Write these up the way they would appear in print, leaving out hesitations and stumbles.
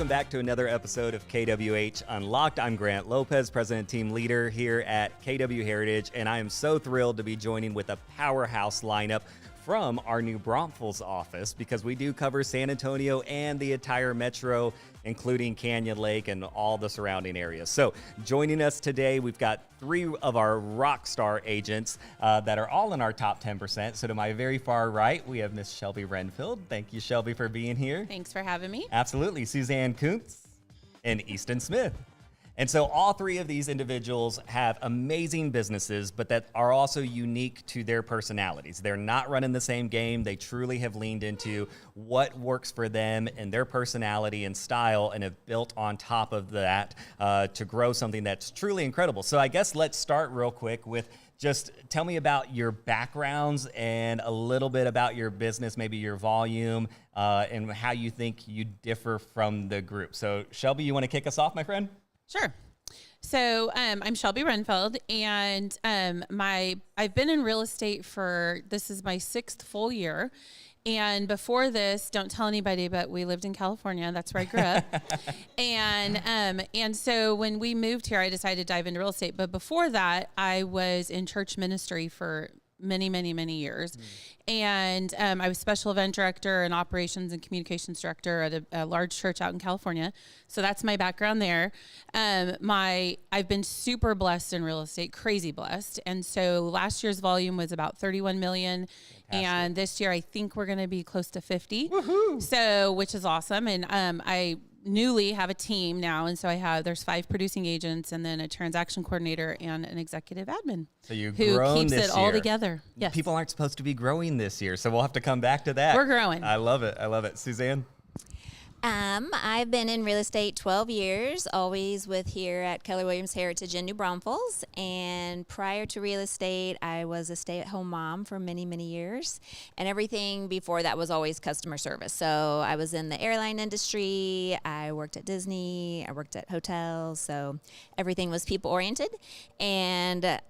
Welcome back to another episode of KWH Unlocked. I'm Grant Lopez, President and Team Leader here at KW Heritage, and I am so thrilled to be joining with a powerhouse lineup from our New Braunfels office because we do cover San Antonio and the entire metro, including Canyon Lake and all the surrounding areas. So joining us today, we've got 3 of our rock star agents that are all in our top 10%. So to my very far right, we have Miss Shelby Renfeld. Thank you, Shelby, for being here. Thanks for having me. Absolutely. Suzanne Kuntz and Easton Smith. And so all 3 of these individuals have amazing businesses, but that are also unique to their personalities. They're not running the same game. They truly have leaned into what works for them and their personality and style and have built on top of that to grow something that's truly incredible. So I guess let's start real quick with just tell me about your backgrounds and a little bit about your business, maybe your volume, and how you think you differ from the group. So Shelby, you want to kick us off, my friend? Sure. So I'm Shelby Renfeld, and I've been in real estate this is my 6th full year. And before this, don't tell anybody, but we lived in California. That's where I grew up. And so when we moved here, I decided to dive into real estate. But before that, I was in church ministry for many, many, many years. And I was special event director and operations and communications director at a large church out in California. So that's my background there. I've been super blessed in real estate, crazy blessed. And so last year's volume was about 31 million. Fantastic. And this year, I think we're going to be close to 50. Woohoo! So, which is awesome. And I newly have a team now, and so there's 5 producing agents and then a transaction coordinator and an executive admin. So you've who grown keeps this it all year. Together. Yes. People aren't supposed to be growing this year, so we'll have to come back to that. We're growing. I love it. I love it. Suzanne? I've been in real estate 12 years, always with here at Keller Williams Heritage in New Braunfels. And prior to real estate, I was a stay-at-home mom for many, many years. And everything before that was always customer service. So I was in the airline industry. I worked at Disney. I worked at hotels. So everything was people-oriented. And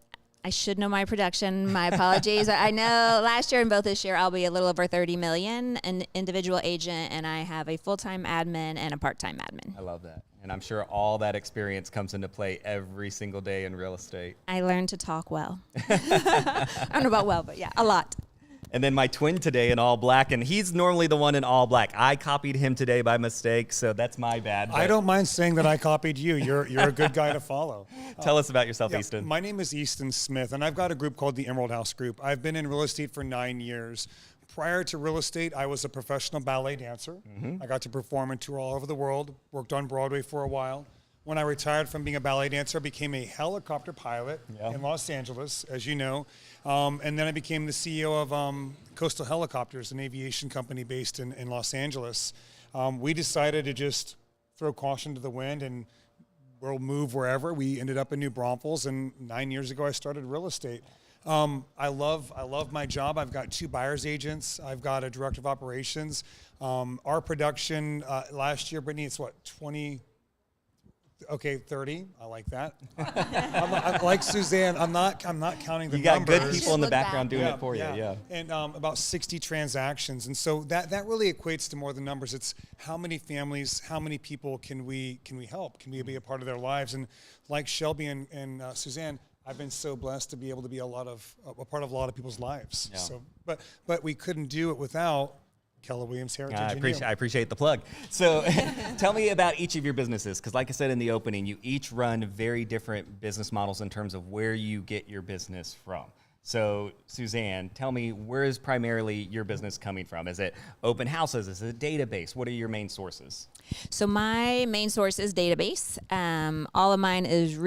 I should know my production. My apologies. I know last year and both this year, I'll be a little over 30 million, an individual agent, and I have a full-time admin and a part-time admin. I love that. And I'm sure all that experience comes into play every single day in real estate. I learned to talk well. I don't know about well, but yeah, a lot. And then my twin today in all black, and he's normally the one in all black. I copied him today by mistake, so that's my bad. I don't mind saying that I copied you. You're a good guy to follow. Tell us about yourself, Yeah, Easton. my name is Easton Smith, and I've got a group called the Emerald House Group. I've been in real estate for 9 years. Prior to real estate, I was a professional ballet dancer. I got to perform and tour all over the world, worked on Broadway for a while. When I retired from being a ballet dancer, I became a helicopter pilot in Los Angeles, as you know. And then I became the CEO of Coastal Helicopters, an aviation company based in Los Angeles. We decided to just throw caution to the wind and we'll move wherever. We ended up in New Braunfels, and 9 years ago I started real estate. I love my job. I've got 2 buyer's agents. I've got a director of operations. Our production last year, Brittany, it's what, 20? Okay, 30. I like that. I'm like Suzanne. I'm not counting the numbers. You got good people in the Look background back. doing it for you. Yeah. And about 60 transactions, and so that really equates to more than numbers. It's how many families, how many people can we help? Can we be a part of their lives? And like Shelby and Suzanne, I've been so blessed to be able to be a part of a lot of people's lives. Yeah. So, but we couldn't do it without Keller Williams Heritage. I appreciate the plug. So tell me about each of your businesses, because like I said in the opening, you each run very different business models in terms of where you get your business from. So Suzanne, tell me, where is primarily your business coming from? Is it open houses? Is it a database? What are your main sources? So my main source is database. All of mine is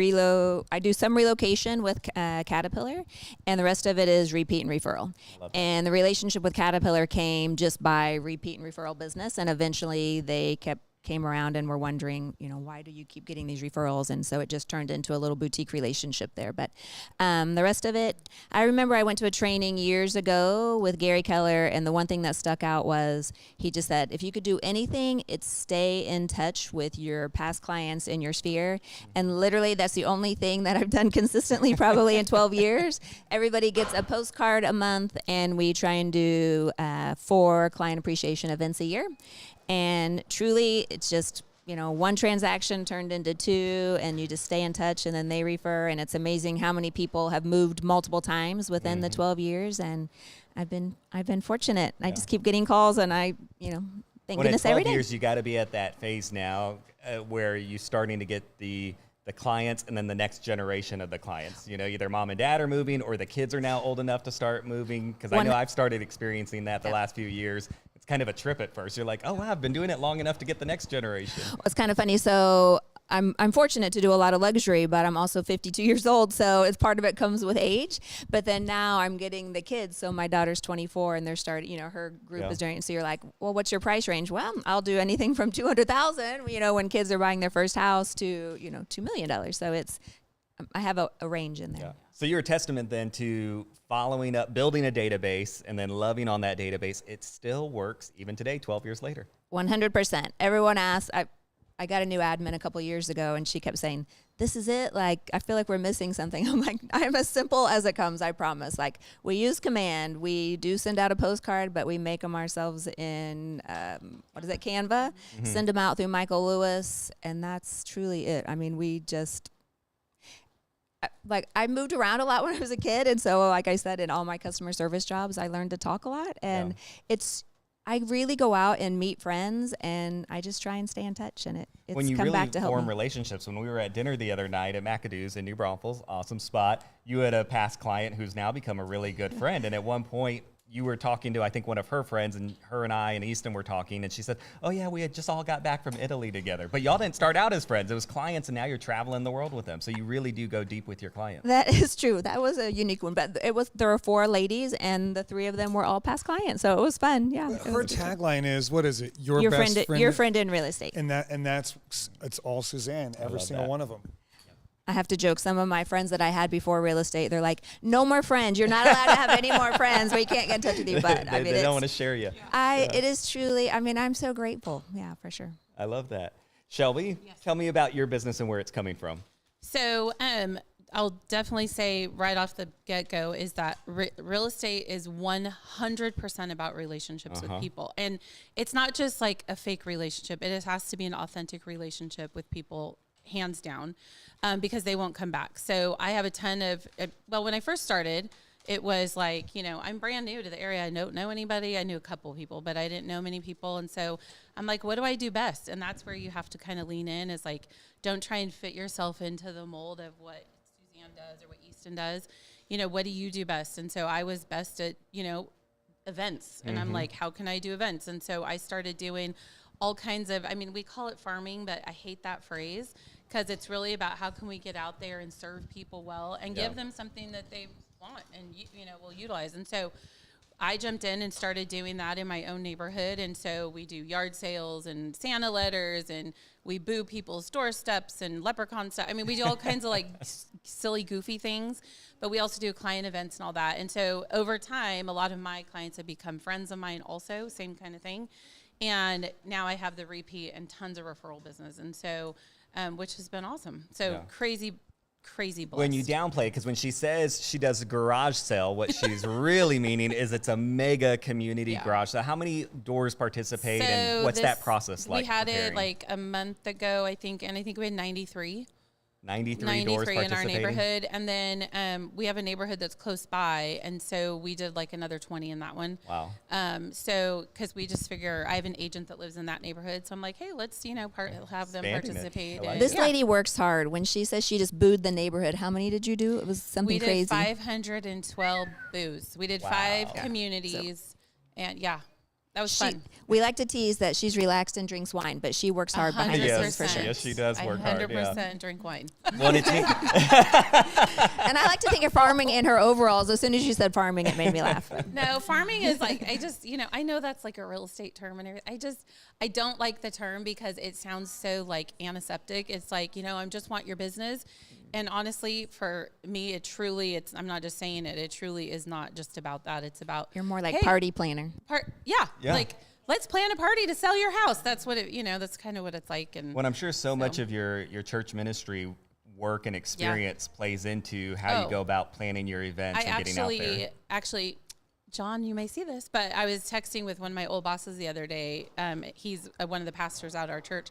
I do some relocation with Caterpillar, and the rest of it is repeat and referral. And the relationship with Caterpillar came just by repeat and referral business, and eventually they came around and were wondering, why do you keep getting these referrals? And so it just turned into a little boutique relationship there. But the rest of it, I remember I went to a training years ago with Gary Keller, and the one thing that stuck out was he just said, if you could do anything, it's stay in touch with your past clients in your sphere. And literally that's the only thing that I've done consistently probably in 12 years. Everybody gets a postcard a month, and we try and do 4 client appreciation events a year. And truly, it's just one transaction turned into two, and you just stay in touch, and then they refer, and it's amazing how many people have moved multiple times within the 12 years, and I've been fortunate. I just keep getting calls, and I, thank goodness every day. 12 years, you got to be at that phase now where you're starting to get the clients and then the next generation of the clients. Either mom and dad are moving or the kids are now old enough to start moving. Because I know I've started experiencing that the last few years. It's kind of a trip at first. You're like, oh, wow, I've been doing it long enough to get the next generation. Well, it's kind of funny. So I'm fortunate to do a lot of luxury, but I'm also 52 years old, so it's part of it comes with age. But then now I'm getting the kids. So my daughter's 24, and they're starting. Her group is doing. So you're like, well, what's your price range? Well, I'll do anything from $200,000. When kids are buying their first house to $2 million. So I have a range in there. Yeah. So you're a testament then to following up, building a database, and then loving on that database. It still works even today, 12 years later. 100%. Everyone asks. I got a new admin a couple years ago, and she kept saying, this is it? Like, I feel like we're missing something. I'm like, I'm as simple as it comes, I promise. Like, we use Command. We do send out a postcard, but we make them ourselves in, Canva? Mm-hmm. Send them out through Michael Lewis, and that's truly it. I mean, we just... I moved around a lot when I was a kid, and so, like I said, in all my customer service jobs, I learned to talk a lot, and I really go out and meet friends, and I just try and stay in touch, and it's when you come really back to help form me. relationships. When we were at dinner the other night at McAdoo's in New Braunfels, awesome spot, you had a past client who's now become a really good friend, and at one point, you were talking to, I think, one of her friends, and her and I and Easton were talking, and she said, oh, yeah, we had just all got back from Italy together. But y'all didn't start out as friends. It was clients, and now you're traveling the world with them. So you really do go deep with your clients. That is true. That was a unique one. But there were 4 ladies, and the 3 of them were all past clients. So it was fun. Yeah. Her tagline is, what is it? Your friend in real estate. And it's all Suzanne, every single one of them. I have to joke. Some of my friends that I had before real estate, they're like, no more friends. You're not allowed to have any more friends. We can't get in touch with you. But they don't want to share you. It is truly, I'm so grateful. Yeah, for sure. I love that. Shelby, tell me about your business and where it's coming from. So I'll definitely say right off the get-go is that real estate is 100% about relationships with people. And it's not just like a fake relationship. It has to be an authentic relationship with people, hands down, because they won't come back. So I have a ton of, when I first started, it was like, I'm brand new to the area. I don't know anybody. I knew a couple people, but I didn't know many people. And so I'm like, what do I do best? And that's where you have to kind of lean in, is like, don't try and fit yourself into the mold of what Suzanne does or what Easton does. What do you do best? And so I was best at, events. And I'm like, how can I do events? And so I started doing all kinds of, we call it farming, but I hate that phrase, because it's really about how can we get out there and serve people well and give them something that they want and will utilize. And so I jumped in and started doing that in my own neighborhood. And so we do yard sales and Santa letters, and we boo people's doorsteps and leprechaun stuff. We do all kinds of like silly, goofy things, but we also do client events and all that. And so over time, a lot of my clients have become friends of mine also, same kind of thing. And now I have the repeat and tons of referral business. And so, which has been awesome. So crazy blessed. When you downplay, because when she says she does a garage sale, what she's really meaning is it's a mega community garage. So how many doors participate, and what's that process like? We had it like a month ago, I think, and I think we had 93 doors in our neighborhood. And then we have a neighborhood that's close by, and so we did like another 20 in that one. Wow. So because we just figure, I have an agent that lives in that neighborhood, so I'm like, hey, let's have them participate. This lady works hard. When she says she just booed the neighborhood, how many did you do? It was something crazy. We did 512 boos. We did 5 communities, and that was fun. We like to tease that she's relaxed and drinks wine, but she works hard behind the scenes for sure. Yes, she does work hard. 100% drink wine. And I like to think of farming in her overalls. As soon as you said farming, it made me laugh. No, farming is like, I know that's like a real estate term and everything. I don't like the term because it sounds so like antiseptic. It's like, I just want your business. And honestly, for me, I'm not just saying it. It truly is not just about that. It's about, you're more like party planner. Like, let's plan a party to sell your house. That's what that's kind of what it's like. And when I'm sure so much of your church ministry work and experience plays into how you go about planning your events and getting out there. Actually, John, you may see this, but I was texting with one of my old bosses the other day. He's one of the pastors out at our church.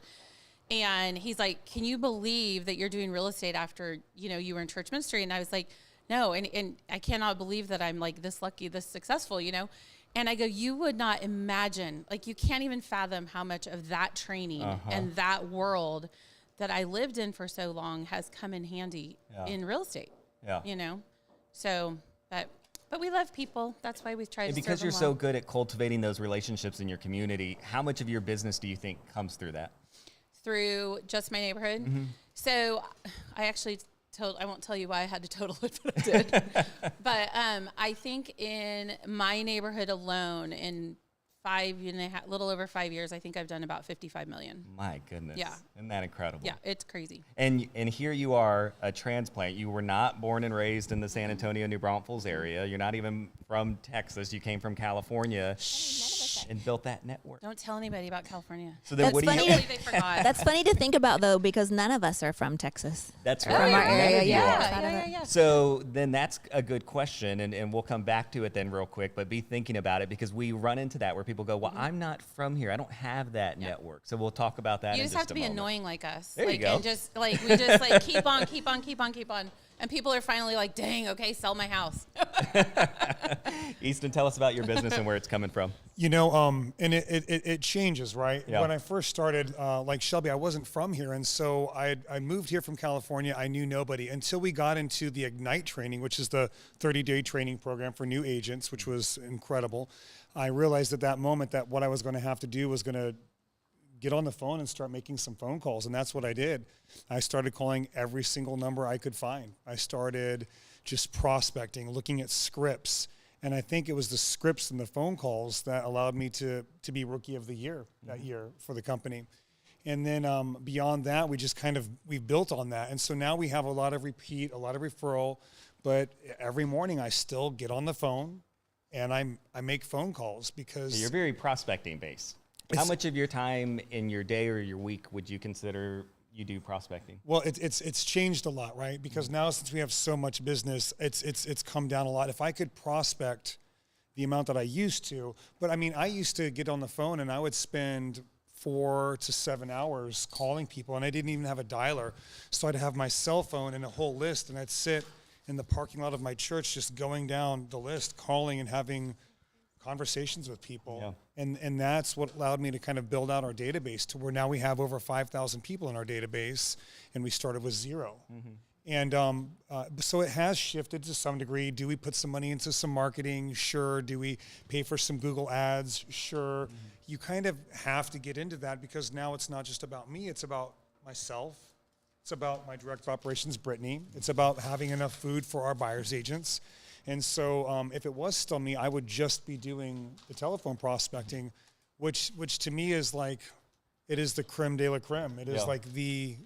And he's like, can you believe that you're doing real estate after, you were in church ministry? And I was like, no. And I cannot believe that I'm like this lucky, this successful, And I go, you would not imagine, like you can't even fathom how much of that training and that world that I lived in for so long has come in handy in real estate, So, but we love people. That's why we try to serve them because you're well. so good at cultivating those relationships in your community, how much of your business do you think comes through that? Through just my neighborhood. Mm-hmm. So I actually I won't tell you why I had to total it, but I did. But I think in my neighborhood alone, in little over 5 years, I think I've done about 55 million. My goodness. Yeah. Isn't that incredible? Yeah, it's crazy. And here you are, a transplant. You were not born and raised in the San Antonio, New Braunfels area. You're not even from Texas. You came from California and built that network. Don't tell anybody about California. So then That's what do you funny. Hopefully they forgot. That's funny to think about, though, because none of us are from Texas. That's Oh, right. From our None of area, you yeah. are. Yeah. So then that's a good question, and we'll come back to it then real quick, but be thinking about it because we run into that where people go, well, I'm not from here. I don't have that network. So we'll talk about that You in just have to a be moment. annoying like us. There you like, go. And just like, we just like keep on. And people are finally like, dang, okay, sell my house. Easton, tell us about your business and where it's coming from. And it changes, right? Yeah. When I first started, like Shelby, I wasn't from here. And so I moved here from California. I knew nobody until we got into the Ignite training, which is the 30-day training program for new agents, which was incredible. I realized at that moment that what I was going to have to do was going to get on the phone and start making some phone calls. And that's what I did. I started calling every single number I could find. I started just prospecting, looking at scripts. And I think it was the scripts and the phone calls that allowed me to be Rookie of the Year that year for the company. And then beyond that, we built on that. And so now we have a lot of repeat, a lot of referral. But every morning I still get on the phone and I make phone calls because... So you're very prospecting based. How much of your time in your day or your week would you consider you do prospecting? Well, it's changed a lot, right? Because now since we have so much business, it's come down a lot. If I could prospect the amount that I used to, but I mean, I used to get on the phone and I would spend 4 to 7 hours calling people, and I didn't even have a dialer. So I'd have my cell phone and a whole list, and I'd sit in the parking lot of my church just going down the list, calling and having conversations with people. Yeah. And that's what allowed me to kind of build out our database to where now we have over 5,000 people in our database, and we started with 0. Mm-hmm. And so it has shifted to some degree. Do we put some money into some marketing? Sure. Do we pay for some Google ads? Sure. Mm-hmm. You kind of have to get into that because now it's not just about me. It's about myself. It's about my director of operations, Brittany. It's about having enough food for our buyer's agents. And so if it was still me, I would just be doing the telephone prospecting, which to me is like, it is the creme de la creme. It is like the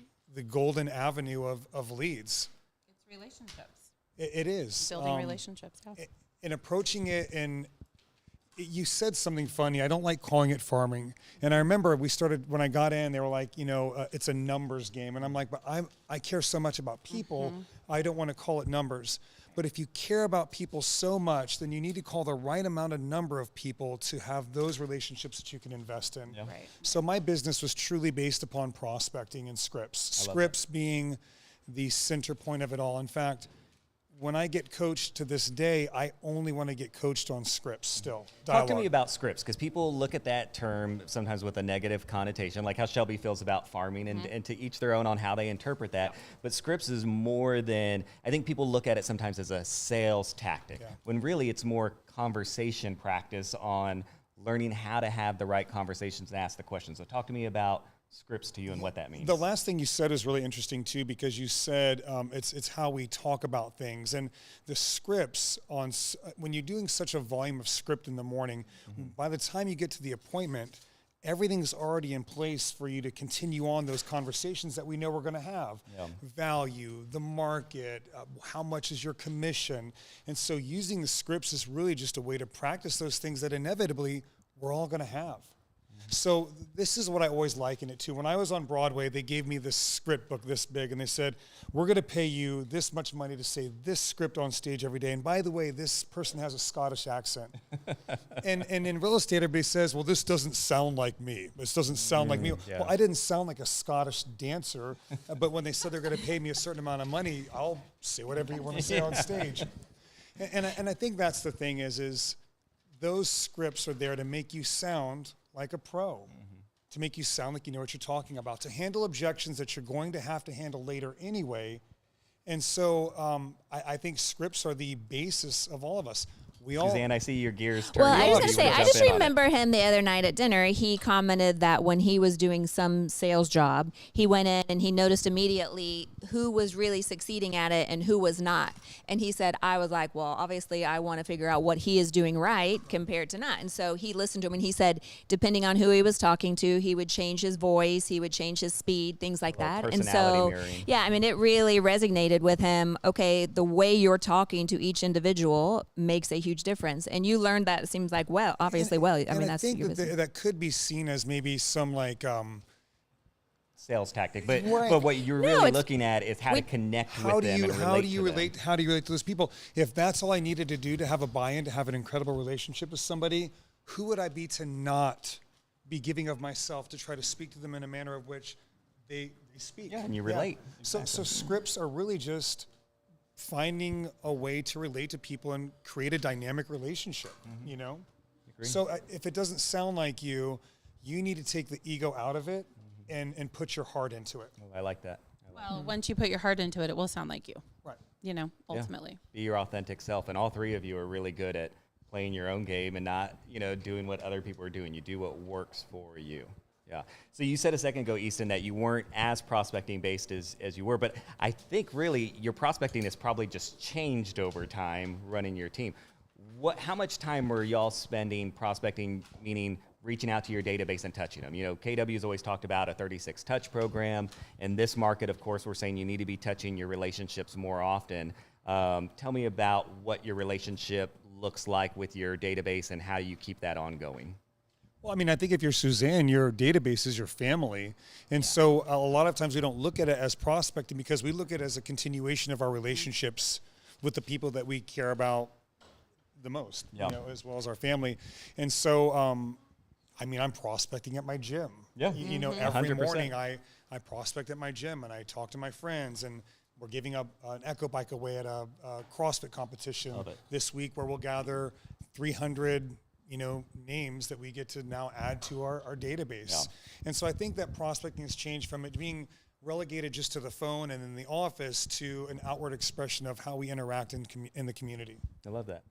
golden avenue of leads. It's relationships. It is. Building relationships, yeah. And approaching it, and you said something funny. I don't like calling it farming. And I remember when I got in, they were like, it's a numbers game. And I'm like, but I care so much about people. Mm-hmm. I don't want to call it numbers. But if you care about people so much, then you need to call the right amount of number of people to have those relationships that you can invest in. Yeah. Right. So my business was truly based upon prospecting and scripts. Scripts being the center point of it all. In fact, when I get coached to this day, I only want to get coached on scripts still. Talk to me about scripts, because people look at that term sometimes with a negative connotation, like how Shelby feels about farming, and to each their own on how they interpret that. But scripts is more than, I think people look at it sometimes as a sales tactic, when really it's more conversation practice on learning how to have the right conversations and ask the questions. So talk to me about scripts to you and what that means. The last thing you said is really interesting too, because you said it's how we talk about things, and the scripts when you're doing such a volume of script in the morning, by the time you get to the appointment, everything's already in place for you to continue on those conversations that we know we're going to have. Yeah. Value, the market, how much is your commission, and so using the scripts is really just a way to practice those things that inevitably we're all going to have. So this is what I always liken it to. When I was on Broadway, they gave me this script book this big, and they said, we're going to pay you this much money to say this script on stage every day. And by the way, this person has a Scottish accent. and in real estate, everybody says, well, this doesn't sound like me. This doesn't sound like me. Yeah. Well, I didn't sound like a Scottish dancer, but when they said they're going to pay me a certain amount of money, I'll say whatever you want to say on stage. And I think that's the thing is those scripts are there to make you sound like a pro, to make you sound like you know what you're talking about, to handle objections that you're going to have to handle later anyway. And so I think scripts are the basis of all of us. Suzanne, I see your gears turning. Well, I was going to say, I just remember remember him the other night at dinner. He commented that when he was doing some sales job, he went in and he noticed immediately who was really succeeding at it and who was not. And he said, I was like, well, obviously I want to figure out what he is doing right compared to not. And so he listened to him and he said, depending on who he was talking to, he would change his voice, he would change his speed, things like that. And so, mirroring. yeah, I mean, it really resonated with him. Okay, the way you're talking to each individual makes a huge difference, and you learned that. It seems like obviously. I mean, that's think your business. that could be seen as maybe some like sales tactic, but Right. but what you're really looking at is how to connect how with do them you and relate how do you to relate them. how do you relate to those people? If that's all I needed to do to have a buy-in, to have an incredible relationship with somebody, who would I be to not be giving of myself to try to speak to them in a manner of which they speak? Yeah, and you relate. So scripts are really just finding a way to relate to people and create a dynamic relationship, you know? Agree. So if it doesn't sound like you need to take the ego out of it and put your heart into it. Oh, I like that. Well, once you put your heart into it, it will sound like you. Right. You know, Yeah. ultimately. Be your authentic self, and all three of you are really good at playing your own game and not, doing what other people are doing. You do what works for you. Yeah. So you said a second ago, Easton, that you weren't as prospecting based as you were, but I think really your prospecting has probably just changed over time running your team. How much time were y'all spending prospecting, meaning reaching out to your database and touching them? KW's always talked about a 36 touch program. In this market, of course, we're saying you need to be touching your relationships more often. Tell me about what your relationship looks like with your database and how you keep that ongoing. Well, I mean, I think if you're Suzanne, your database is your family. And so a lot of times we don't look at it as prospecting because we look at it as a continuation of our relationships with the people that we care about the most, as well as our family. And so, I mean, I'm prospecting at my gym. Yeah. Every 100%. morning I prospect at my gym and I talk to my friends, and we're giving up an Echo Bike away at a CrossFit competition this week where we'll gather 300 names that we get to now add to our database. Yeah. And so I think that prospecting has changed from it being relegated just to the phone and in the office to an outward expression of how we interact in the community. I love that.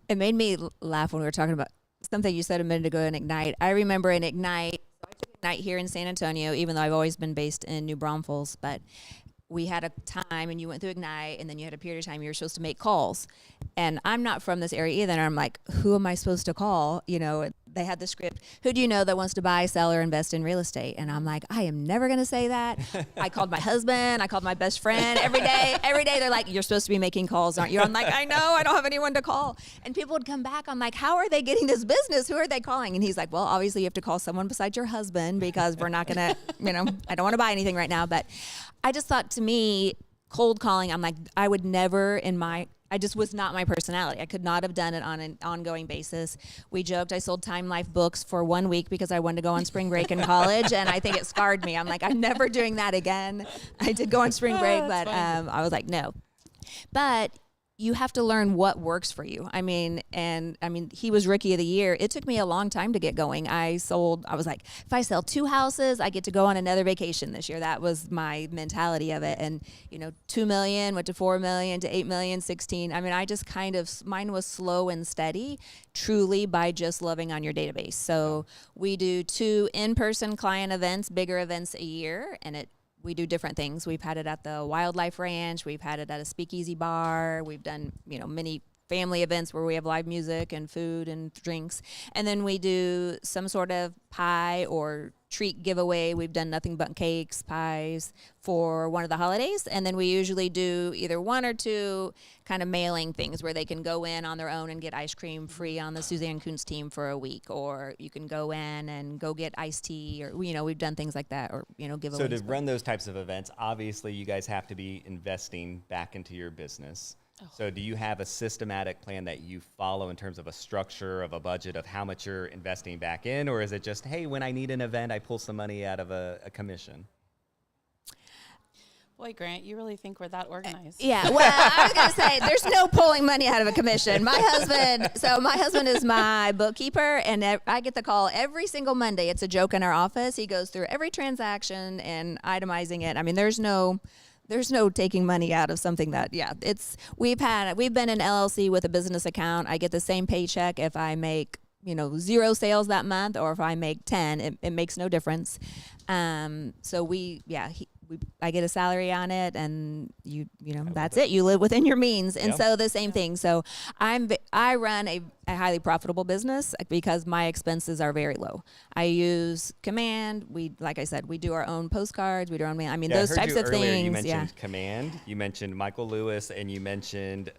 It made me laugh when we were talking about something you said a minute ago in Ignite. I remember in Ignite, so I took Ignite here in San Antonio, even though I've always been based in New Braunfels, but we had a time and you went through Ignite and then you had a period of time you were supposed to make calls. And I'm not from this area either. And I'm like, who am I supposed to call? They had the script. Who do you know that wants to buy, sell, or invest in real estate? And I'm like, I am never going to say that. I called my husband. I called my best friend every day. Every day they're like, you're supposed to be making calls, aren't you? I'm like, I know. I don't have anyone to call. And people would come back. I'm like, how are they getting this business? Who are they calling? And he's like, well, obviously you have to call someone besides your husband because we're not going to, I don't want to buy anything right now. But I just thought, to me, cold calling, I'm like, I would never I just was not my personality. I could not have done it on an ongoing basis. We joked I sold Time Life books for 1 week because I wanted to go on spring break in college, and I think it scarred me. I'm like, I'm never doing that again. I did go on spring break, but I was like, no. But you have to learn what works for you. I mean, he was Rookie of the Year. It took me a long time to get going. I was like, if I sell 2 houses, I get to go on another vacation this year. That was my mentality of it. And, 2 million, went to 4 million, to 8 million, 16. I mean, I just mine was slow and steady, truly by just loving on your database. So we do 2 in-person client events, bigger events a year, and we do different things. We've had it at the Wildlife Ranch. We've had it at a speakeasy bar. We've done, many family events where we have live music and food and drinks. And then we do some sort of pie or treat giveaway. We've done nothing but cakes, pies for one of the holidays. And then we usually do either one or two kind of mailing things where they can go in on their own and get ice cream free on the Suzanne Kuntz team for a week, or you can go in and go get iced tea, or, you know, we've done things like that, or, you know, giveaways. So to run those types of events, obviously you guys have to be investing back into your business. So do you have a systematic plan that you follow in terms of a structure of a budget of how much you're investing back in? Or is it just, hey, when I need an event, I pull some money out of a commission? Boy, Grant, you really think we're that organized? Yeah, well, I was going to say, there's no pulling money out of a commission. My husband is my bookkeeper, and I get the call every single Monday. It's a joke in our office. He goes through every transaction and itemizing it. I mean, there's no taking money out of something that, we've been an LLC with a business account. I get the same paycheck if I make, 0 sales that month, or if I make 10, it makes no difference. So I get a salary on it, and that's it. You live within your means. And so the same thing. So I run a highly profitable business because my expenses are very low. I use Command. Like I said, we do our own postcards. We do our own, those types of things. You mentioned Command, you mentioned Michael Lewis, and you mentioned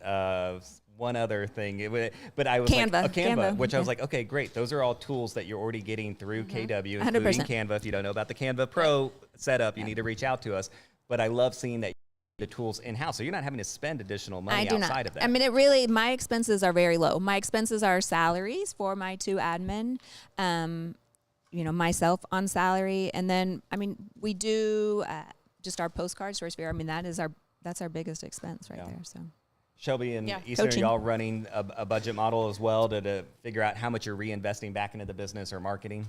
one other thing, but I was Canva. like, Canva, which I was like, okay, great. Those are all tools that you're already getting through KW, including 100%. Canva. If you don't know about the Canva Pro setup, you need to reach out to us. But I love seeing that the tools in-house, so you're not having to spend additional money outside of that. I mean, my expenses are very low. My expenses are salaries for my 2 admin, myself on salary, and then we do just our postcards for Sphere. I mean, that's our biggest expense right there. So. Shelby and Easton, are y'all running a budget model as well to figure out how much you're reinvesting back into the business or marketing?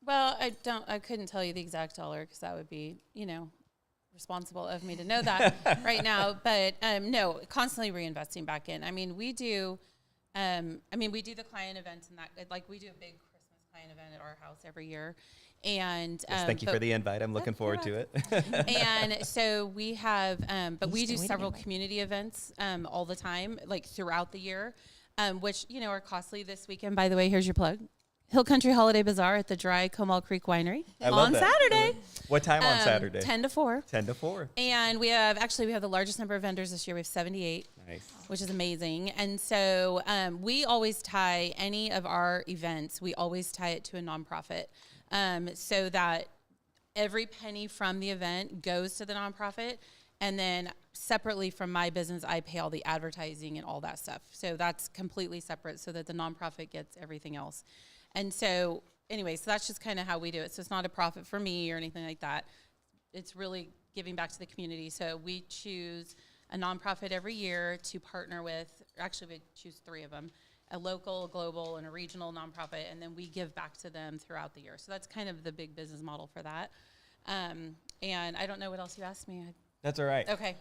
Well, I couldn't tell you the exact dollar because that would be, responsible of me to know that right now. But no, constantly reinvesting back in. I mean, we do the client events, and that, like, we do a big Christmas client event at our house every year. And yes, thank you for the invite. I'm looking forward to it. And so we have, but we do several community events all the time, like throughout the year, which, are costly. This weekend, by the way, here's your plug. Hill Country Holiday Bazaar at the Dry Comal Creek Winery on Saturday. What time on Saturday? 10 to 4. 10 to 4. And we have the largest number of vendors this year. We have 78, which is amazing. And so we always tie any of our events, we always tie it to a nonprofit. So that every penny from the event goes to the nonprofit, and then separately from my business, I pay all the advertising and all that stuff. So that's completely separate, so that the nonprofit gets everything else. And so anyway, so that's just kind of how we do it. So it's not a profit for me or anything like that. It's really giving back to the community. So we choose a nonprofit every year to partner with. Actually, we choose 3 of them. A local, a global, and a regional nonprofit, and then we give back to them throughout the year. So that's kind of the big business model for that. And I don't know what else you asked me. That's all right. Okay.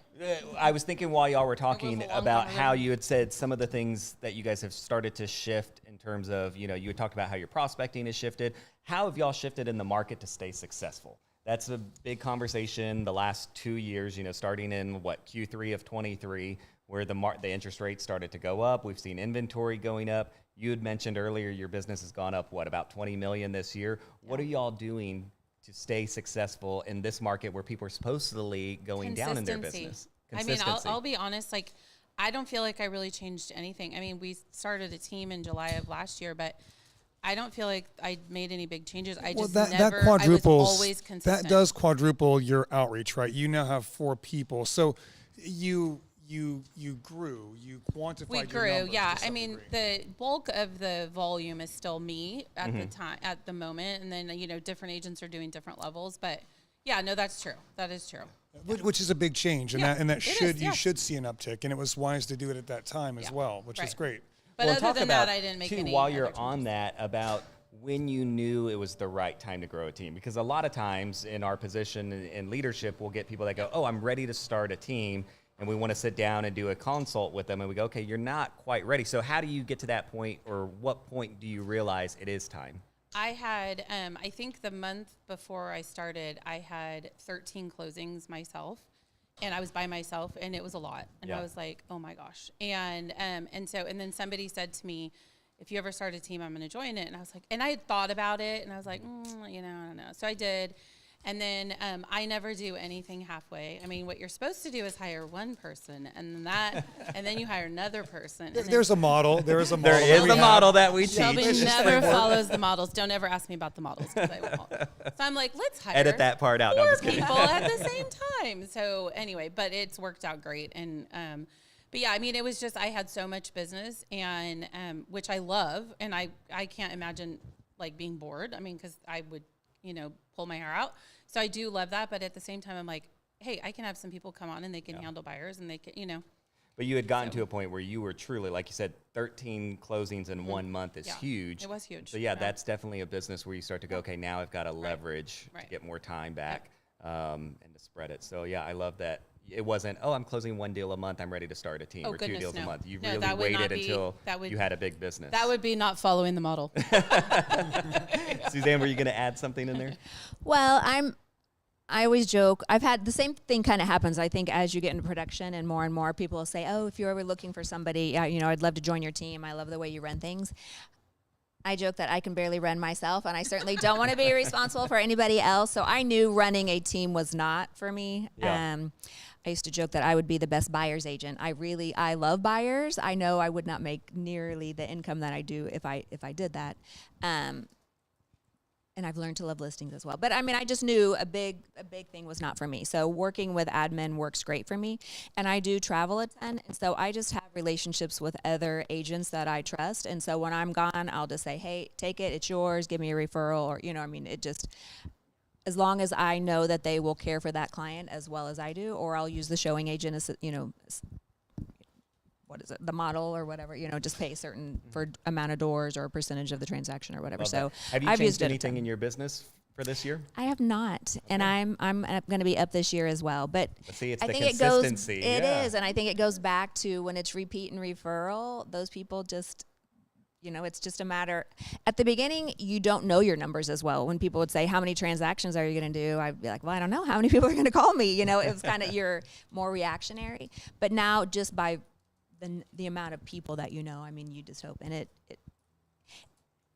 I was thinking while y'all were talking about how you had said some of the things that you guys have started to shift in terms of, you had talked about how your prospecting has shifted. How have y'all shifted in the market to stay successful? That's a big conversation the last 2 years, starting in Q3 of 23, where the interest rates started to go up. We've seen inventory going up. You had mentioned earlier your business has gone up, about $20 million this year. What are y'all doing to stay successful in this market where people are supposedly going down in their business? I mean, I'll be honest, I don't feel like I really changed anything. I mean, we started a team in July of last year, but I don't feel like I made any big changes. I was always consistent. That does quadruple your outreach, right? You now have 4 people. So you grew, you quantified We grew, your numbers yeah. to some degree. The bulk of the volume is still me at the moment, and then different agents are doing different levels. But yeah, no, that's true. That is true. Which is a big change, and that you should see an uptick, and it was wise to do it at that time as well, which is great. But other than that, I didn't make any. While you're on that, about when you knew it was the right time to grow a team, because a lot of times in our position in leadership, we'll get people that go, "Oh, I'm ready to start a team." And we want to sit down and do a consult with them, and we go, okay, you're not quite ready. So how do you get to that point, or what point do you realize it is time? I had, I think the month before I started, I had 13 closings myself. and I was by myself, and it was a lot. And Yeah. I was like, oh my gosh. And then somebody said to me, if you ever start a team, I'm going to join it. And I was like, and I had thought about it, and I was like, I don't know. So I did. And then I never do anything halfway. I mean, what you're supposed to do is hire one person, and then you hire another person. There's a model. There is a model. There is a model that we Shelby teach. never follows the models. Don't ever ask me about the models, because I won't. So I'm like, let's hire Edit that part out. No, I'm 4 just kidding. people at the same time. So anyway, but it's worked out great. And but yeah, I mean, it was just, I had so much business, and which I love, and I can't imagine like being bored. I mean, because I would, pull my hair out. So I do love that, but at the same time, I'm like, hey, I can have some people come on and they can handle buyers, and they can, But you had gotten to a point where you were truly, like you said, 13 closings in 1 month is huge. It was huge. So yeah, that's definitely a business where you start to go, okay, now I've got to leverage to Right. get more time back and to spread it. So yeah, I love that. It wasn't, oh, I'm closing 1 deal a month, I'm ready to start a team, Oh, or 2 goodness, deals a no. month. You No, really that would not waited be- until that would- you had a big business. That would be not following the model. Suzanne, were you going to add something in there? Well, I always joke. I've had the same thing kind of happens. I think as you get into production and more people will say, oh, if you're ever looking for somebody, I'd love to join your team. I love the way you run things. I joke that I can barely run myself, and I certainly don't want to be responsible for anybody else. So I knew running a team was not for me. Yeah. I used to joke that I would be the best buyer's agent. I love buyers. I know I would not make nearly the income that I do if I did that. And I've learned to love listings as well. But I mean, I just knew a big thing was not for me. So working with admin works great for me. And I do travel a ton. And so I just have relationships with other agents that I trust. And so when I'm gone, I'll just say, hey, take it, it's yours, give me a referral. Or, it just, as long as I know that they will care for that client as well as I do, or I'll use the showing agent as, what is it, the model or whatever, just pay a certain for amount of doors or a percentage of the transaction or whatever. Love So that. Have you I've changed used it a anything ton. in your business for this year? I have not, and I'm going to be up this year as well. But See, it's I the think consistency. It is, and I think it goes back to when it's repeat and referral. Those people just, it's just a matter. At the beginning, you don't know your numbers as well. When people would say, "How many transactions are you going to do?" I'd be like, "Well, I don't know. How many people are going to call me?" It was kind of you're more reactionary. But now, just by the amount of people that you just hope, and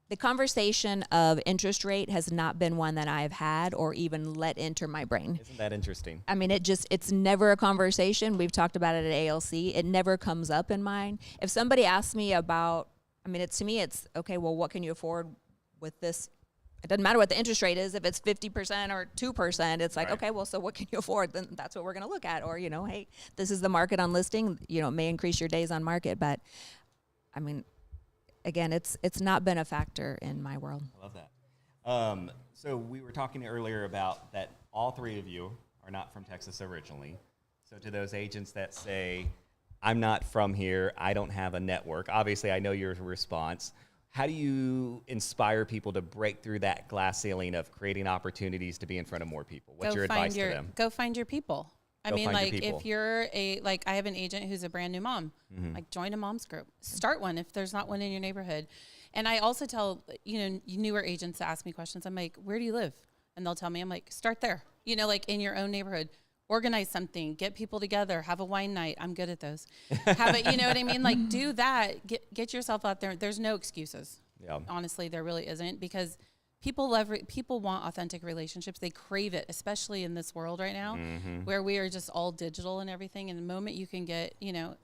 the conversation of interest rate has not been one that I've had or even let enter my brain. Isn't that interesting? I mean, it's never a conversation. We've talked about it at ALC. It never comes up in mine. If somebody asks me about, to me, it's, okay, well, what can you afford with this? It doesn't matter what the interest rate is. If it's 50% or 2%, it's like, Right. okay, well, so what can you afford? Then that's what we're going to look at. Or, hey, this is the market on listing. It may increase your days on market. But, again, it's not been a factor in my world. I love that. So we were talking earlier about that all 3 of you are not from Texas originally. So to those agents that say, I'm not from here, I don't have a network, obviously I know your response. How do you inspire people to break through that glass ceiling of creating opportunities to be in front of more people? What's your advice to them? Go find your people. Go find your people. If you're I have an agent who's a brand new mom, join a mom's group, start one if there's not one in your neighborhood. And I also tell, newer agents to ask me questions. I'm like, where do you live? And they'll tell me, I'm like, start there, in your own neighborhood. Organize something, get people together, have a wine night. I'm good at those. Have it, you know what I mean? Like, do that, get yourself out there. There's no excuses. Yeah. Honestly, there really isn't, because people want authentic relationships. They crave it, especially in this world right now, where we are just all digital and everything. And the moment you can get,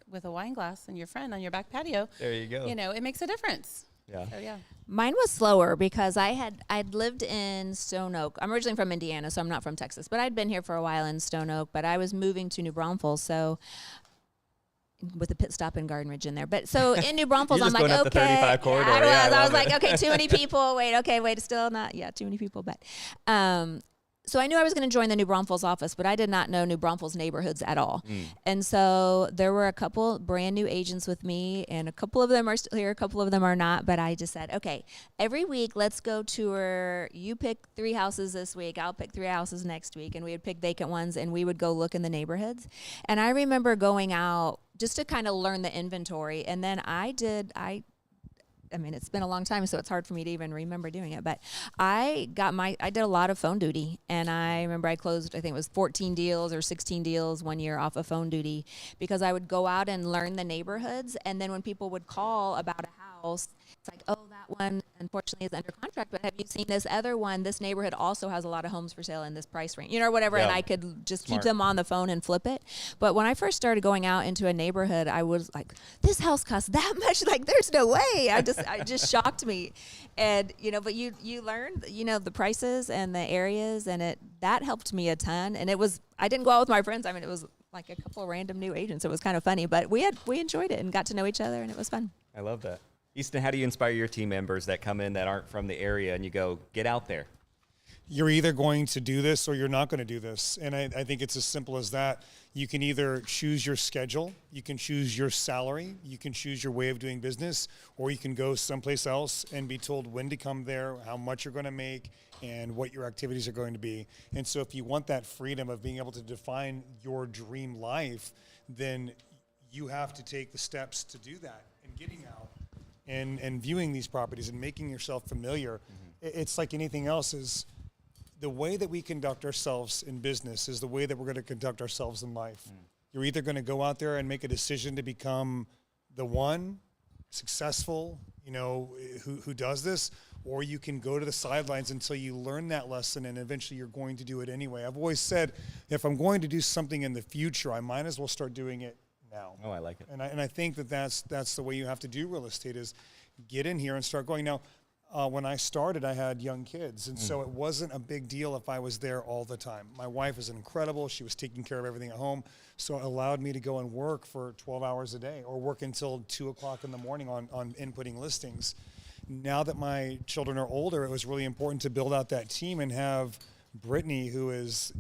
with a wine glass and your friend on your back patio, There you go. it makes a difference. Yeah. So, yeah. Mine was slower because I'd lived in Stone Oak. I'm originally from Indiana, so I'm not from Texas, but I'd been here for a while in Stone Oak, but I was moving to New Braunfels, so with a pit stop in Garden Ridge in there. But so in New Braunfels, You're I'm just like, going up the okay. 35 corridor. I was. Yeah, I I love was like, it. okay, too many people. Wait, still not. Yeah, too many people. But so I knew I was going to join the New Braunfels office, but I did not know New Braunfels neighborhoods at all. And so there were a couple brand new agents with me, and a couple of them are still here, a couple of them are not. But I just said, okay, every week, let's go tour. You pick 3 houses this week. I'll pick 3 houses next week. And we would pick vacant ones, and we would go look in the neighborhoods. And I remember going out just to kind of learn the inventory. And then I I mean, it's been a long time, so it's hard for me to even remember doing it. But I did a lot of phone duty, and I remember I closed, I think it was 14 deals or 16 deals one year off of phone duty, because I would go out and learn the neighborhoods, and then when people would call about a house, it's like, oh, that one unfortunately is under contract, but have you seen this other one? This neighborhood also has a lot of homes for sale in this price range, or whatever. Yeah. And I could just Smart. keep them on the phone and flip it. But when I first started going out into a neighborhood, I was like, this house costs that much? Like, there's no way. It just shocked me. And, but you learn, the prices and the areas, and that helped me a ton. And I didn't go out with my friends. I mean, it was like a couple of random new agents. It was kind of funny, but we enjoyed it and got to know each other, and it was fun. I love that. Easton, how do you inspire your team members that come in that aren't from the area and you go, get out there? You're either going to do this or you're not going to do this. And I think it's as simple as that. You can either choose your schedule, you can choose your salary, you can choose your way of doing business, or you can go someplace else and be told when to come there, how much you're going to make, and what your activities are going to be. And so if you want that freedom of being able to define your dream life, then you have to take the steps to do that, and getting out and viewing these properties and making yourself familiar. It's like anything else. Is the way that we conduct ourselves in business is the way that we're going to conduct ourselves in life. You're either going to go out there and make a decision to become the one successful, who does this, or you can go to the sidelines until you learn that lesson, and eventually you're going to do it anyway. I've always said, if I'm going to do something in the future, I might as well start doing it now. Oh, I like it. And I think that's the way you have to do real estate, is get in here and start going. Now, when I started, I had young kids, and so it wasn't a big deal if I was there all the time. My wife is incredible. She was taking care of everything at home, so it allowed me to go and work for 12 hours a day, or work until 2 o'clock in the morning on inputting listings. Now that my children are older, it was really important to build out that team and have Brittany, who is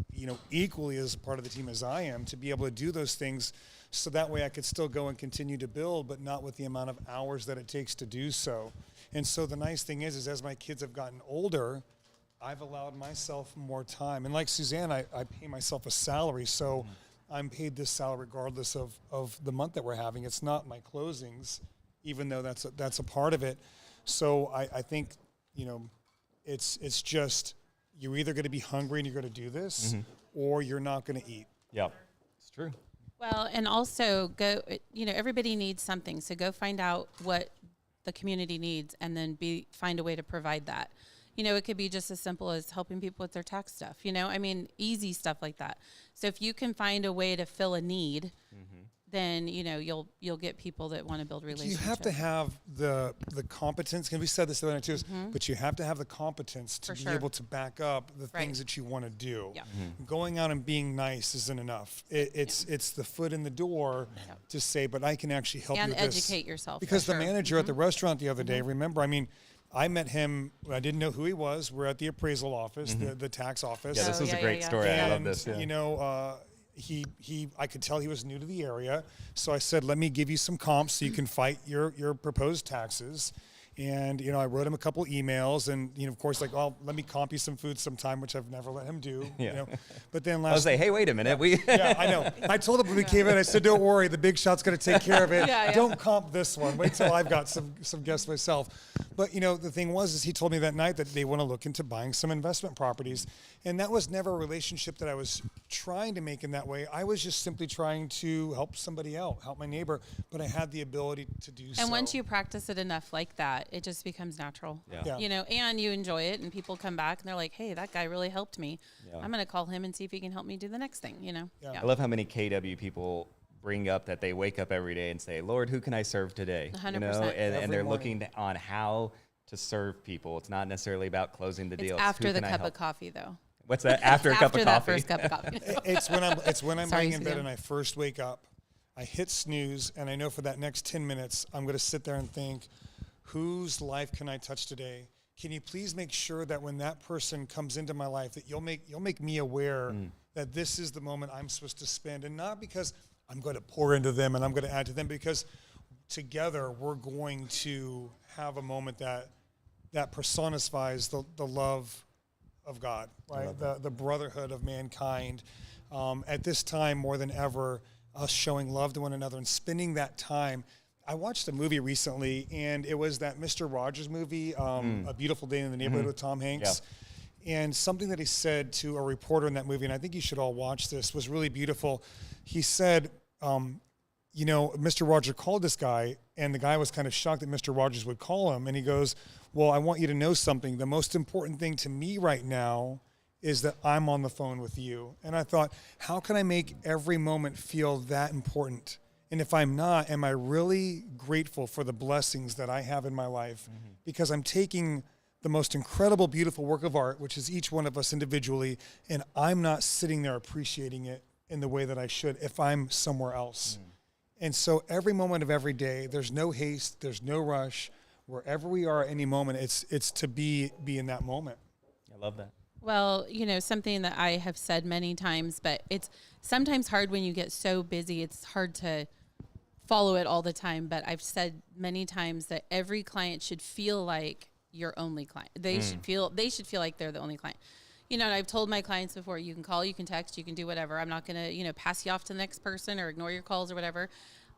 equally as part of the team as I am, to be able to do those things. So that way I could still go and continue to build, but not with the amount of hours that it takes to do so. And so the nice thing is as my kids have gotten older, I've allowed myself more time. And like Suzanne, I pay myself a salary, so I'm paid this salary regardless of the month that we're having. It's not my closings, even though that's a part of it. So I think, it's just, you're either going to be hungry and you're going to do this, or you're not going to eat. Yep, it's true. Well, and also everybody needs something. So go find out what the community needs, and then find a way to provide that. It could be just as simple as helping people with their tax stuff, easy stuff like that. So if you can find a way to fill a need, then, you'll get people that want to build relationships. You have to have the competence, and we said this the other night too, but you have to have the competence to be able to back up the things that you want to do. Yeah. Going out and being nice isn't enough. It's the foot in the door to say, but I can actually help you with this. And educate yourself. Because the manager at the restaurant the other day, remember, I met him, I didn't know who he was. We're at the appraisal office, the tax office. Yeah, this was a great story. And, I love this. Yeah. I could tell he was new to the area. So I said, let me give you some comps so you can fight your proposed taxes. And, I wrote him a couple emails, and, of course, like, oh, let me comp you some food sometime, which I've never let him do. Yeah. But then I was like, hey, wait a minute. Yeah, I know. I told him when we came in, I said, don't worry, the big shot's going to take care of it. Don't comp this one. Wait till I've got some guests myself. But, the thing is he told me that night that they want to look into buying some investment properties. And that was never a relationship that I was trying to make in that way. I was just simply trying to help somebody out, help my neighbor, but I had the ability to do so. And once you practice it enough like that, it just becomes natural. Yeah. And you enjoy it, and people come back and they're like, hey, that guy really helped me. Yeah. I'm going to call him and see if he can help me do the next thing, Yeah. I love how many KW people bring up that they wake up every day and say, Lord, who can I serve today? 100%. And they're looking on how to serve people. It's not necessarily about closing the deal. It's after the cup of coffee, though. What's that? After a cup of coffee? After that first cup of coffee. It's when I'm laying in bed Suzanne. and I first wake up. I hit snooze, and I know for that next 10 minutes, I'm going to sit there and think, whose life can I touch today? Can you please make sure that when that person comes into my life, that you'll make me aware that this is the moment I'm supposed to spend, and not because I'm going to pour into them and I'm going to add to them, because together we're going to have a moment that personifies the love of God, right? The brotherhood of mankind. At this time, more than ever, us showing love to one another and spending that time. I watched a movie recently, and it was that Mr. Rogers movie, A Beautiful Day in the Neighborhood with Tom Hanks. Yeah. And something that he said to a reporter in that movie, and I think you should all watch this, was really beautiful. He said, you know, Mr. Rogers called this guy, and the guy was kind of shocked that Mr. Rogers would call him. And he goes, well, I want you to know something. The most important thing to me right now is that I'm on the phone with you. And I thought, how can I make every moment feel that important? And if I'm not, am I really grateful for the blessings that I have in my life? Because I'm taking the most incredible, beautiful work of art, which is each one of us individually, and I'm not sitting there appreciating it in the way that I should if I'm somewhere else. And so every moment of every day, there's no haste, there's no rush. Wherever we are at any moment, it's to be in that moment. I love that. Well, you know, something that I have said many times, but it's sometimes hard when you get so busy, it's hard to follow it all the time. But I've said many times that every client should feel like your only client. They should feel like they're the only client. You know, and I've told my clients before, you can call, you can text, you can do whatever. I'm not going to, you know, pass you off to the next person or ignore your calls or whatever.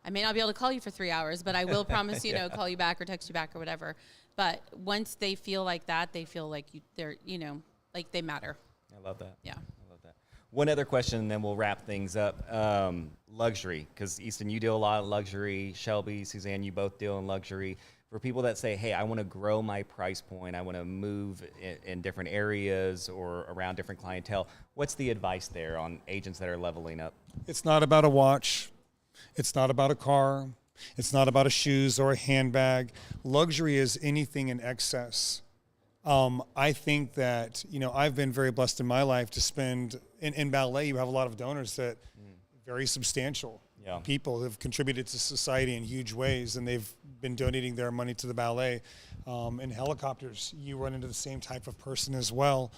I may not be able to call you for 3 hours, but I will promise, you know, call you back or text you back or whatever. But once they feel like that, they feel like they're, you know, like they matter. I love that. Yeah. I love that. One other question, and then we'll wrap things up. Luxury, because Easton, you do a lot of luxury. Shelby, Suzanne, you both deal in luxury. For people that say, hey, I want to grow my price point, I want to move in different areas or around different clientele, what's the advice there on agents that are leveling up? It's not about a watch. It's not about a car. It's not about a shoes or a handbag. Luxury is anything in excess. I think that, you know, I've been very blessed in my life to spend, in ballet, you have a lot of donors that very substantial. Yeah. People have contributed to society in huge ways, and they've been donating their money to the ballet. In helicopters, you run into the same type of person as well.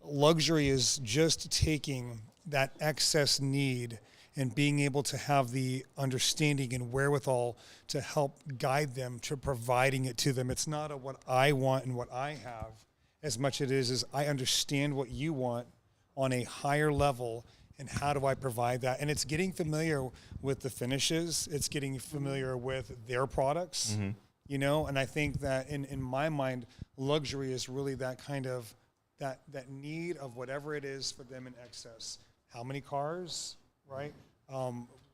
Luxury is just taking that excess need and being able to have the understanding and wherewithal to help guide them to providing it to them. It's not a what I want and what I have as much as it is I understand what you want on a higher level, and how do I provide that? And it's getting familiar with the finishes. It's getting familiar with their products, you know? And I think that in my mind, luxury is really that kind of, that need of whatever it is for them in excess. How many cars, right?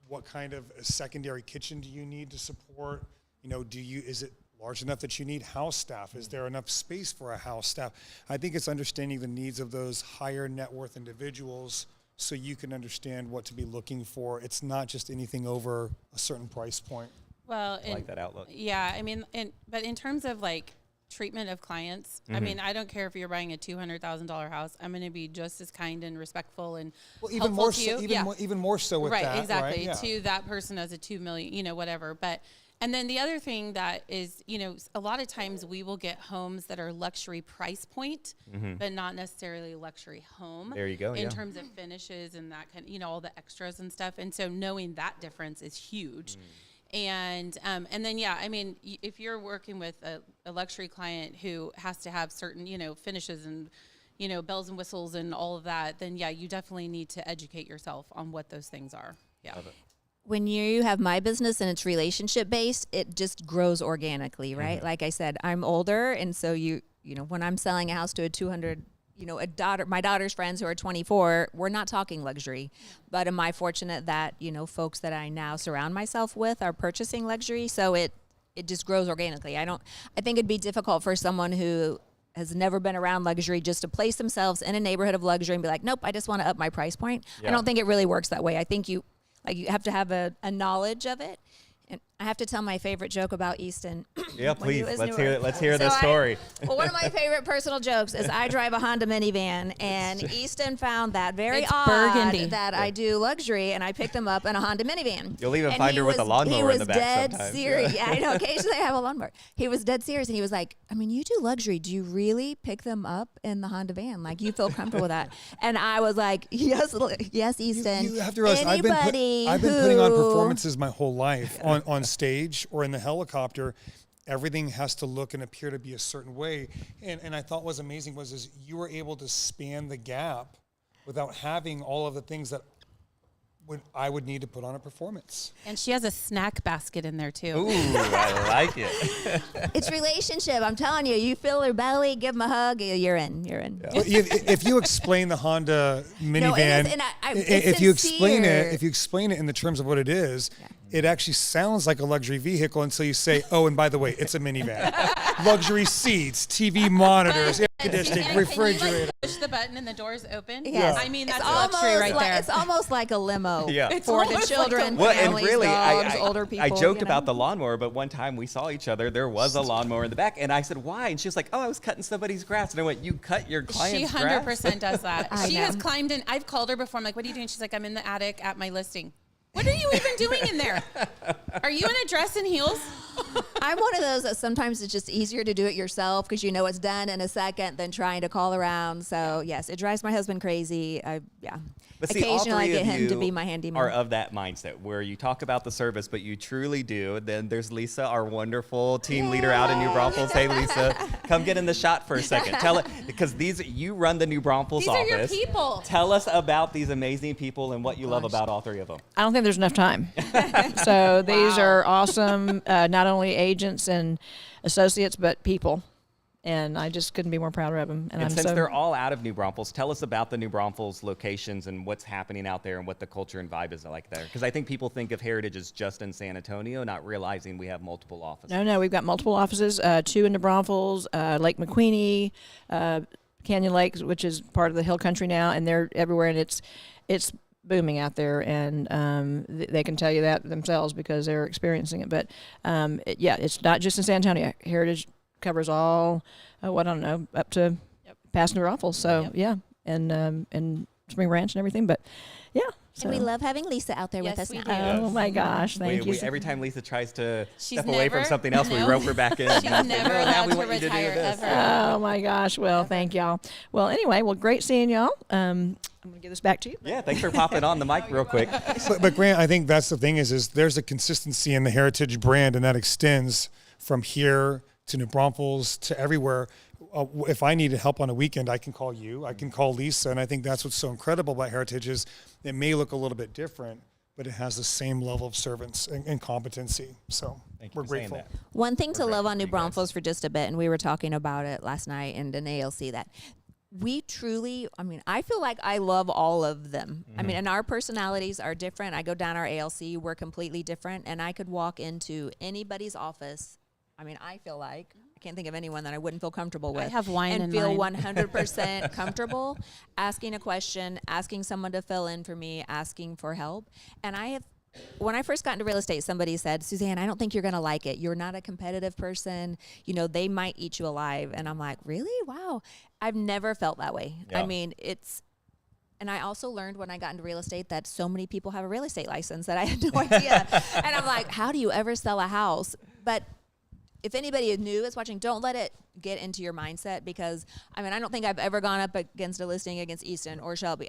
What kind of a secondary kitchen do you need to support? You know, is it large enough that you need house staff? Is there enough space for a house staff? I think it's understanding the needs of those higher net worth individuals so you can understand what to be looking for. It's not just anything over a certain price point. Well, I like that outlook. Yeah, I mean, but in terms of like treatment of clients, I mean, I don't care if you're buying a $200,000 house. I'm going to be just as kind and respectful and even more so, even more so with that, right? Exactly. Yeah. To that person as a $2 million, you know, whatever. But and then the other thing that is, you know, a lot of times we will get homes that are luxury price point, but not necessarily luxury home. There you go. In terms of finishes and that kind of, you know, all the extras and stuff. And so knowing that difference is huge. And then, yeah, I mean, if you're working with a luxury client who has to have certain, you know, finishes and, you know, bells and whistles and all of that, then yeah, you definitely need to educate yourself on what those things are. Yeah. When you have my business and it's relationship based, it just grows organically, right? Like I said, I'm older, and so you know, when I'm selling a house to a 200, you know, my daughter's friends who are 24, we're not talking luxury. But am I fortunate that, you know, folks that I now surround myself with are purchasing luxury? So it just grows organically. I think it'd be difficult for someone who has never been around luxury just to place themselves in a neighborhood of luxury and be like, nope, I just want to up my price point. Yeah. I don't think it really works that way. I think you have to have a knowledge of it. And I have to tell my favorite joke about Easton. Yeah, please. Let's hear this story. One of my favorite personal jokes is I drive a Honda minivan, and Easton found that very odd that I do luxury, and I picked him up in a Honda minivan. You'll even find her with a lawnmower in the back sometimes. He was dead serious. Yeah, I know. Occasionally I have a lawnmower. He was dead serious, and he was like, I mean, you do luxury. Do you really pick them up in the Honda van? Like, you feel comfortable with that? And I was like, yes, Easton. You have to realize, I've been putting on performances my whole life on stage or in the helicopter. Everything has to look and appear to be a certain way. And I thought what was amazing was you were able to span the gap without having all of the things that I would need to put on a performance. And she has a snack basket in there too. Ooh, I like it. It's relationship. I'm telling you. You feel her belly, give them a hug, you're in. You're in. Well, if you explain the Honda minivan, if you explain it in the terms of what it is, it actually sounds like a luxury vehicle until you say, oh, and by the way, it's a minivan. Luxury seats, TV monitors, air conditioning, refrigerator. Can you push the button and the doors open? Yes. I mean, that's It's luxury right like, there. It's almost like a limo Yeah. for the almost children, like Well, and families, really, dogs, older people. I joked you know? about the lawnmower, but one time we saw each other. There was a lawnmower in the back, and I said, "Why?" And she was like, "Oh, I was cutting somebody's grass." And I went, "You cut your client's She grass?" 100% does that. I She know. has climbed in. I've called her before. I'm like, what are you doing? She's like, I'm in the attic at my listing. What are you even doing in there? Are you in a dress and heels? I'm one of those that sometimes it's just easier to do it yourself because you know it's done in a second than trying to call around. So yes, it drives my husband crazy. But see, all Occasionally I three get of him you to be my handyman. are of that mindset where you talk about the service, but you truly do. Then there's Lisa, our wonderful team leader out in New Braunfels. Hey, Lisa, come get in the shot for a second. Tell it, because you run the New Braunfels These office. are your people. Tell us about these amazing people and what you love about all three of them. I don't think there's enough time. So these are awesome, not only agents and associates, but people. And I just couldn't be more proud of them. And since they're all out of New Braunfels, tell us about the New Braunfels locations and what's happening out there and what the culture and vibe is like there. Because I think people think of Heritage as just in San Antonio, not realizing we have multiple offices. No, we've got multiple offices, 2 in New Braunfels, Lake McQueenie, Canyon Lakes, which is part of the Hill Country now, and they're everywhere, and it's booming out there, and they can tell you that themselves because they're experiencing it. But it's not just in San Antonio. Heritage covers all, up to past New Braunfels. So and Spring Ranch and everything. But so. And we love having Lisa out there with Yes, us we now. do. Oh my gosh, thank you. Every time Lisa tries to She's step away from never- something else, we rope her back in. She's never allowed to retire ever. Oh my gosh. Well, thank y'all. Well, anyway, great seeing y'all. I'm going to give this back to you. Yeah, thanks for popping on the mic real quick. But Grant, I think that's the thing is there's a consistency in the Heritage brand, and that extends from here to New Braunfels to everywhere. If I needed help on a weekend, I can call you. I can call Lisa, and I think that's what's so incredible about Heritage is it may look a little bit different, but it has the same level of servants and competency. So we're grateful. One thing to love on New for you guys. Braunfels for just a bit, and we were talking about it last night in an ALC, that we truly, I feel like I love all of them. And our personalities are different. I go down our ALC, we're completely different, and I could walk into anybody's office. I feel like I can't think of anyone that I wouldn't feel comfortable with. I have wine and in feel mine. 100% comfortable asking a question, asking someone to fill in for me, asking for help. And when I first got into real estate, somebody said, Suzanne, I don't think you're going to like it. You're not a competitive person. They might eat you alive. And I'm like, really? Wow. I've never felt that way. Yeah. And I also learned when I got into real estate that so many people have a real estate license that I had no idea. And I'm like, how do you ever sell a house? But if anybody new is watching, don't let it get into your mindset because, I don't think I've ever gone up against a listing against Easton or Shelby.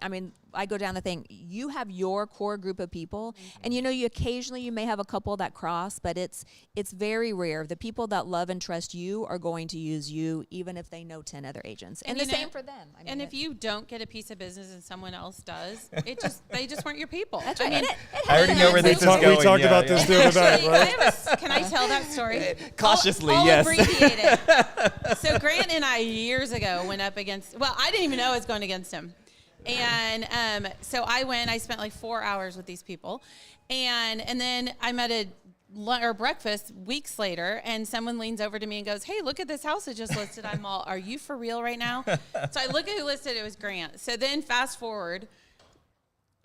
I go down the thing. You have your core group of people, and you occasionally you may have a couple that cross, but it's very rare. The people that love and trust you are going to use you, even if they know 10 other agents. And the same for them. If you don't get a piece of business and someone else does, they just weren't your people. That's right. I already know where this is going. We talked about this the other night, right? Can I tell that story? Cautiously, I'll yes. abbreviate it. So Grant and I years ago went up against. Well, I didn't even know I was going against him, and so I went. I spent like 4 hours with these people, and then I'm at a breakfast weeks later, and someone leans over to me and goes, "Hey, look at this house that just listed." I'm all, "Are you for real right now?" So I look at who listed. It was Grant. So then fast forward.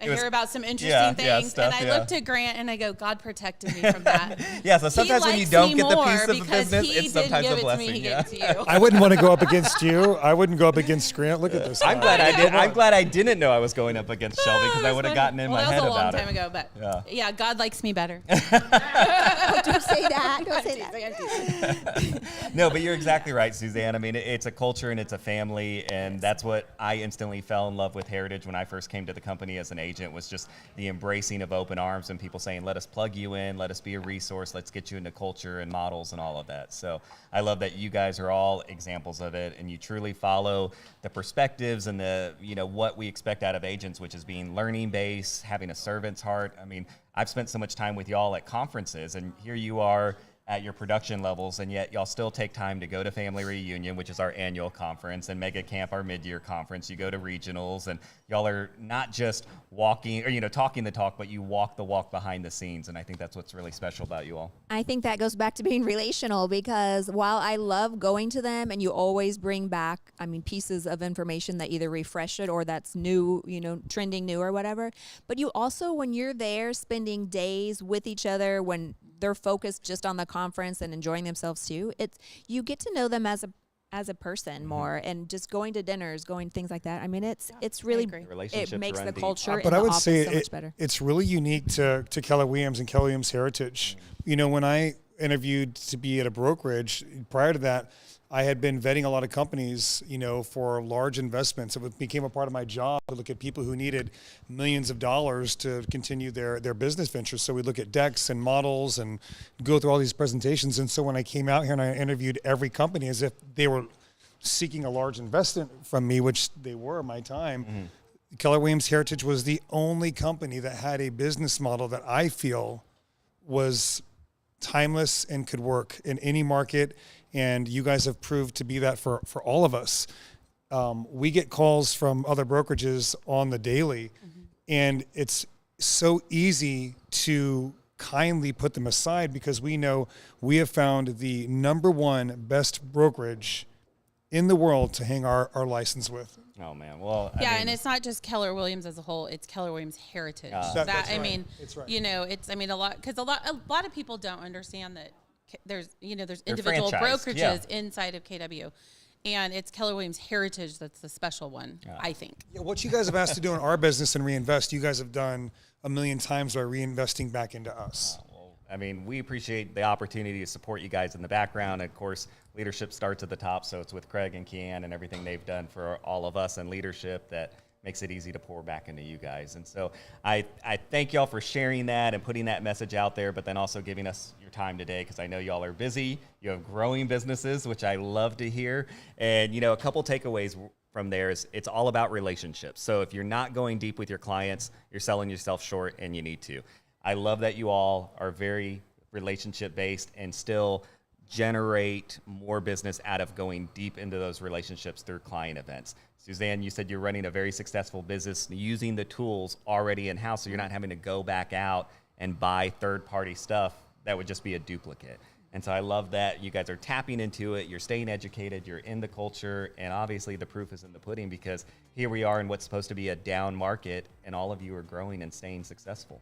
I hear about some interesting things, and I look to Grant and I go, God protected me from that. So sometimes when you don't get the piece of the business, he it's sometimes didn't a give it to me, blessing. he gave it to you. I wouldn't want to go up against you. I wouldn't go up against Grant. Look at this. I'm glad I did. I'm glad I didn't know I was going up against Shelby because I would have gotten in my head that was a long about time it. ago, but yeah, God likes me better. Don't say say that. Don't say that. No, but you're exactly right, Suzanne. I mean, it's a culture and it's a family, and that's what I instantly fell in love with Heritage when I first came to the company as an agent, was just the embracing of open arms and people saying, let us plug you in, let us be a resource, let's get you into culture and models and all of that. So I love that you guys are all examples of it, and you truly follow the perspectives and the, what we expect out of agents, which is being learning based, having a servant's heart. I mean, I've spent so much time with y'all at conferences, and here you are at your production levels, and yet y'all still take time to go to Family Reunion, which is our annual conference, and Mega Camp, our mid-year conference. You go to regionals, and y'all are not just walking or talking the talk, but you walk the walk behind the scenes, and I think that's what's really special about you all. I think that goes back to being relational, because while I love going to them, and you always bring back, pieces of information that either refresh it or that's new, trending new or whatever, but you also, when you're there spending days with each other, when they're focused just on the conference and enjoying themselves too, you get to know them as a person more, and just going to dinners, going things like that. It's really, it makes the culture in the office so much better. It's really unique to Keller Williams and Keller Williams Heritage. When I interviewed to be at a brokerage, prior to that, I had been vetting a lot of companies, for large investments. It became a part of my job to look at people who needed millions of dollars to continue their business ventures. So we look at decks and models and go through all these presentations. And so when I came out here and I interviewed every company as if they were seeking a large investment from me, which they were my time, Keller Williams Heritage was the only company that had a business model that I feel was timeless and could work in any market. And you guys have proved to be that for all of us. We get calls from other brokerages on the daily, and it's so easy to kindly put them aside, because we know we have found the number one best brokerage in the world to hang our license with. Oh man, well, and it's not just Keller Williams as a whole; it's Keller Williams Heritage. That's right. It's right. A lot of people don't understand that there's individual brokerages inside of KW, and it's Keller Williams Heritage that's the special one, I think. Yeah, what you guys have asked to do in our business and reinvest, you guys have done a million times by reinvesting back into us. We appreciate the opportunity to support you guys in the background. Of course, leadership starts at the top, so it's with Craig and Keanne and everything they've done for all of us in leadership that makes it easy to pour back into you guys. And so I thank y'all for sharing that and putting that message out there, but then also giving us your time today, because I know y'all are busy. You have growing businesses, which I love to hear. And, a couple takeaways from there is it's all about relationships. So if you're not going deep with your clients, you're selling yourself short, and you need to. I love that you all are very relationship based and still generate more business out of going deep into those relationships through client events. Suzanne, you said you're running a very successful business using the tools already in-house, so you're not having to go back out and buy third-party stuff that would just be a duplicate. And so I love that you guys are tapping into it, you're staying educated, you're in the culture, and obviously the proof is in the pudding, because here we are in what's supposed to be a down market, and all of you are growing and staying successful.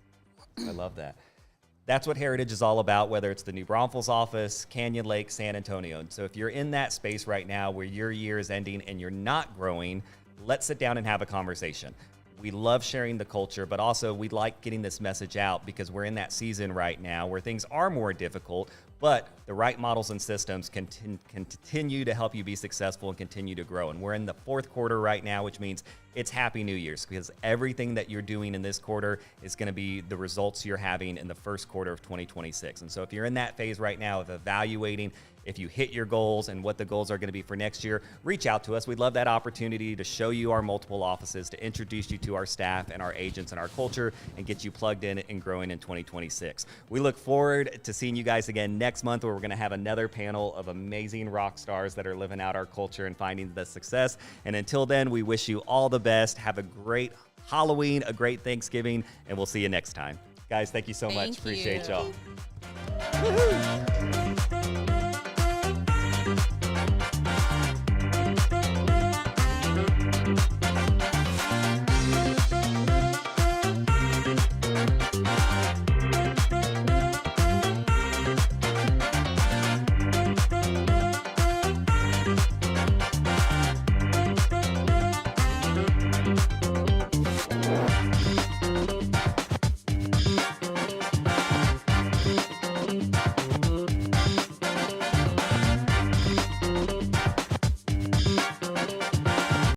I love that. That's what Heritage is all about, whether it's the New Braunfels office, Canyon Lake, San Antonio. And so if you're in that space right now where your year is ending and you're not growing, let's sit down and have a conversation. We love sharing the culture, but also we like getting this message out, because we're in that season right now where things are more difficult, but the right models and systems can continue to help you be successful and continue to grow. And we're in the fourth quarter right now, which means it's Happy New Year's, because everything that you're doing in this quarter is going to be the results you're having in the first quarter of 2026. And so if you're in that phase right now of evaluating if you hit your goals and what the goals are going to be for next year, reach out to us. We'd love that opportunity to show you our multiple offices, to introduce you to our staff and our agents and our culture, and get you plugged in and growing in 2026. We look forward to seeing you guys again next month, where we're going to have another panel of amazing rock stars that are living out our culture and finding the success. And until then, we wish you all the best. Have a great Halloween, a great Thanksgiving, and we'll see you next time. Guys, thank you so much. Appreciate y'all.